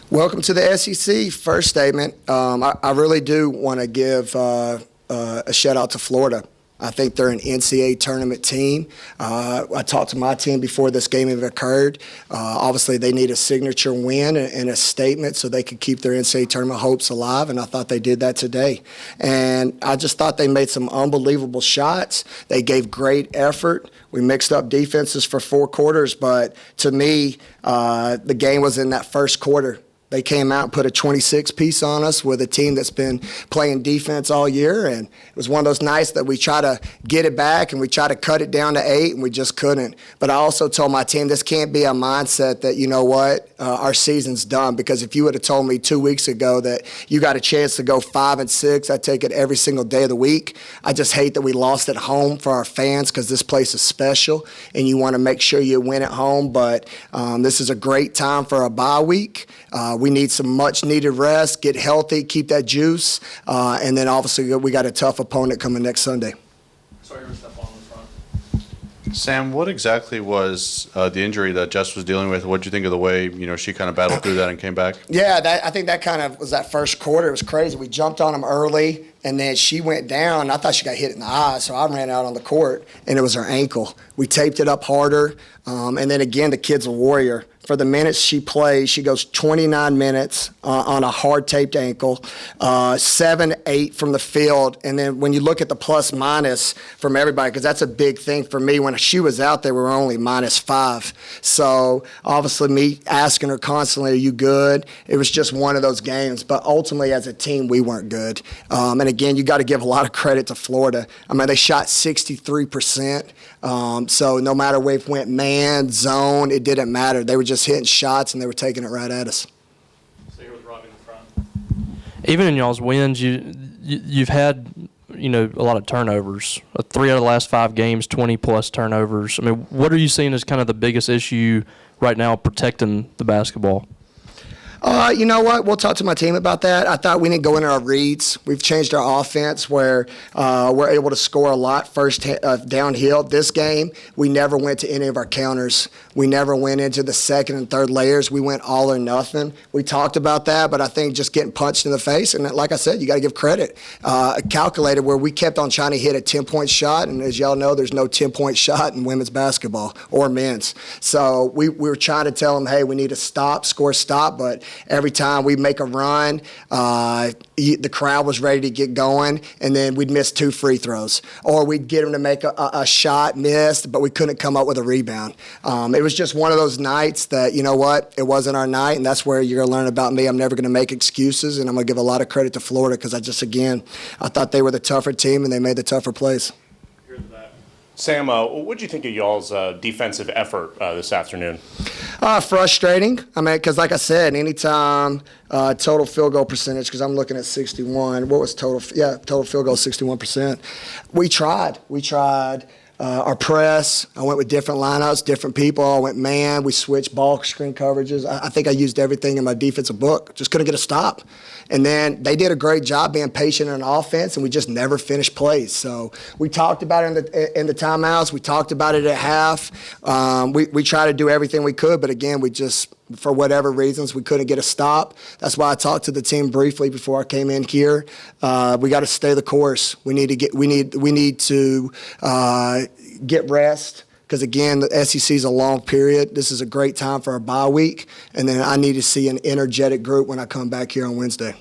Welcome to the SEC. First statement, I really do want to give a shout-out to Florida. I think they're an NCAA tournament team. I talked to my team before this game even occurred. Obviously, they need a signature win and a statement so they could keep their NCAA tournament hopes alive, and I thought they did that today. And I just thought they made some unbelievable shots. They gave great effort. We mixed up defenses for 4 quarters, but to me, the game was in that first quarter. They came out and put a 26-piece on us with a team that's been playing defense all year, and it was one of those nights that we try to get it back and we try to cut it down to 8, and we just couldn't. But I also told my team this can't be a mindset that, you know what, our season's done, because if you would have told me 2 weeks ago that you got a chance to go 5-6, I'd take it every single day of the week. I just hate that we lost at home for our fans because this place is special, and you want to make sure you win at home. But this is a great time for a bye week. We need some much-needed rest, get healthy, keep that juice, and then obviously we got a tough opponent coming next Sunday. Sorry to step on the front. Sam, what exactly was the injury that Jess was dealing with? What did you think of the way she kind of battled through that and came back? Yeah, I think that kind of was that first quarter. It was crazy. We jumped on them early, and then she went down. I thought she got hit in the eye, so I ran out on the court, and it was her ankle. We taped it up harder, and then again, the kid's a warrior. For the minutes she plays, she goes 29 minutes on a hard-taped ankle, 7-8 from the field. And then when you look at the plus-minus from everybody, because that's a big thing for me, when she was out there, we were only -5. So obviously me asking her constantly, are you good? It was just one of those games. But ultimately, as a team, we weren't good. And again, you got to give a lot of credit to Florida. I mean, they shot 63%. So no matter if we went man, zone, it didn't matter. They were just hitting shots, and they were taking it right at us. So here with Robbie in the front. Even in y'all's wins, you've had a lot of turnovers. 3 out of the last 5 games, 20-plus turnovers. I mean, what are you seeing as kind of the biggest issue right now protecting the basketball? You know what? We'll talk to my team about that. I thought we didn't go into our reads. We've changed our offense where we're able to score a lot first downhill. This game, we never went to any of our counters. We never went into the second and third layers. We went all or nothing. We talked about that, but I think just getting punched in the face, and like I said, you got to give credit. Calculated where we kept on trying to hit a 10-point shot, and as y'all know, there's no 10-point shot in women's basketball or men's. So we were trying to tell them, hey, we need to score, but every time we make a run, the crowd was ready to get going, and then we'd miss 2 free throws. Or we'd get them to make a shot, missed, but we couldn't come up with a rebound. It was just one of those nights that, you know what, it wasn't our night, and that's where you're going to learn about me. I'm never going to make excuses, and I'm going to give a lot of credit to Florida because I thought they were the tougher team, and they made the tougher plays. Sam, what did you think of y'all's defensive effort this afternoon? Frustrating. I mean, because like I said, anytime total field goal percentage, because I'm looking at 61. What was total? Yeah, total field goal 61%. We tried. Our press, I went with different lineups, different people. I went man. We switched ball screen coverages. I think I used everything in my defensive book. Just couldn't get a stop. And then they did a great job being patient on offense, and we just never finished plays. So we talked about it in the timeouts. We talked about it at half. We tried to do everything we could, but again, we just, for whatever reasons, we couldn't get a stop. That's why I talked to the team briefly before I came in here. We got to stay the course. We need to get rest. Because, again, the SEC is a long period. This is a great time for our bye week. And then I need to see an energetic group when I come back here on Wednesday.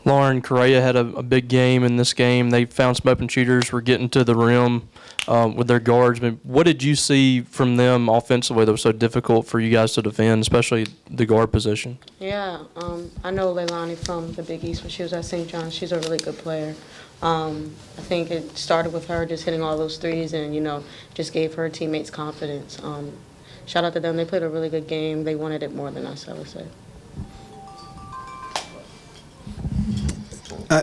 Lauren Correa had a big game in this game. They found some open shooters, were getting to the rim with their guards. I mean, what did you see from them offensively that was so difficult for you guys to defend, especially the guard position? Yeah, I know Leilani from the Big East when she was at St. John's. She's a really good player. I think it started with her just hitting all those threes and, just gave her teammates confidence. Shout out to them. They played a really good game. They wanted it more than us, I would say.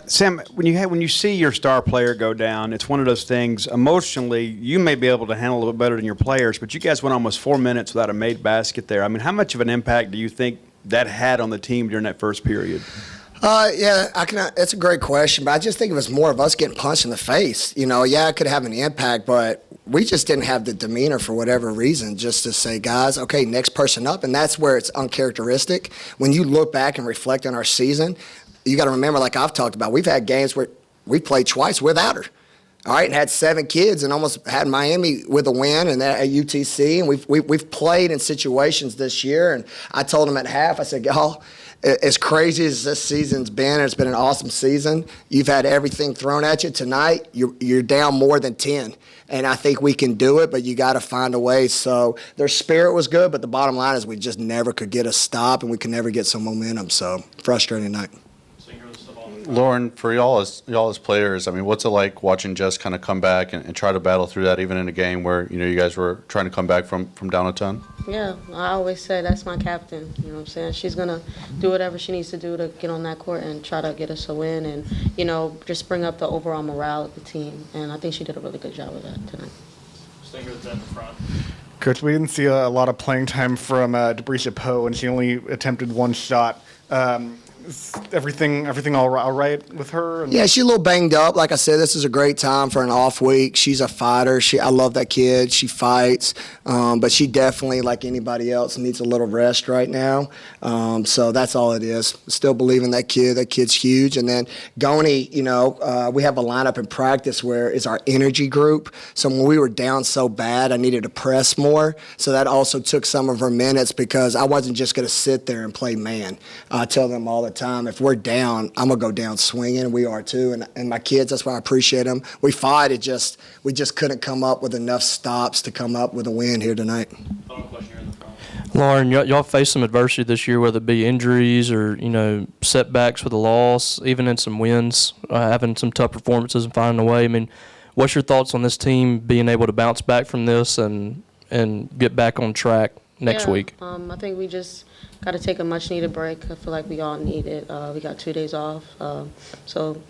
Sam, when you see your star player go down, it's one of those things. Emotionally, you may be able to handle a little bit better than your players, but you guys went almost 4 minutes without a made basket there. I mean, how much of an impact do you think that had on the team during that first period? It's a great question, but I just think it was more of us getting punched in the face. It could have an impact, but we just didn't have the demeanor for whatever reason just to say, guys, okay, next person up. And that's where it's uncharacteristic. When you look back and reflect on our season, you got to remember, like I've talked about, we've had games where we played twice without her. All right, and had 7 kids and almost had Miami with a win and at UTC. And we've played in situations this year. And I told them at half, I said, y'all, as crazy as this season's been, it's been an awesome season. You've had everything thrown at you. Tonight, you're down more than 10. And I think we can do it, but you got to find a way. So their spirit was good, but the bottom line is we just never could get a stop and we could never get some momentum. So frustrating night. So here's stuff on the front. Lauren, for y'all as players, I mean, what's it like watching Jess kind of come back and try to battle through that, even in a game where you guys were trying to come back from down a ton? Yeah, I always say that's my captain. You know what I'm saying? She's going to do whatever she needs to do to get on that court and try to get us a win and, just bring up the overall morale of the team. And I think she did a really good job of that tonight. Stay here with them in the front. Coach, we didn't see a lot of playing time from Debrecia Poe, and she only attempted 1 shot. Is everything all right with her? Yeah, she's a little banged up. Like I said, this is a great time for an off week. She's a fighter. I love that kid. She fights, but she definitely, like anybody else, needs a little rest right now. So that's all it is. Still believe in that kid. That kid's huge. And then Goni, we have a lineup in practice where it's our energy group. So when we were down so bad, I needed to press more. So that also took some of her minutes because I wasn't just going to sit there and play man. I tell them all the time, if we're down, I'm going to go down swinging, and we are too. And my kids, that's why I appreciate them. We fight. We just couldn't come up with enough stops to come up with a win here tonight. Final question here in the front. Lauren, y'all faced some adversity this year, whether it be injuries or, setbacks with a loss, even in some wins, having some tough performances and finding a way. I mean, what's your thoughts on this team being able to bounce back from this and get back on track next week? I think we just got to take a much-needed break. I feel like we all need it. We got 2 days off. So,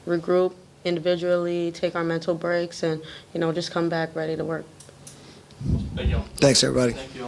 regroup individually, take our mental breaks, and, just come back ready to work. Thank y'all. Thanks, everybody. Thank you all.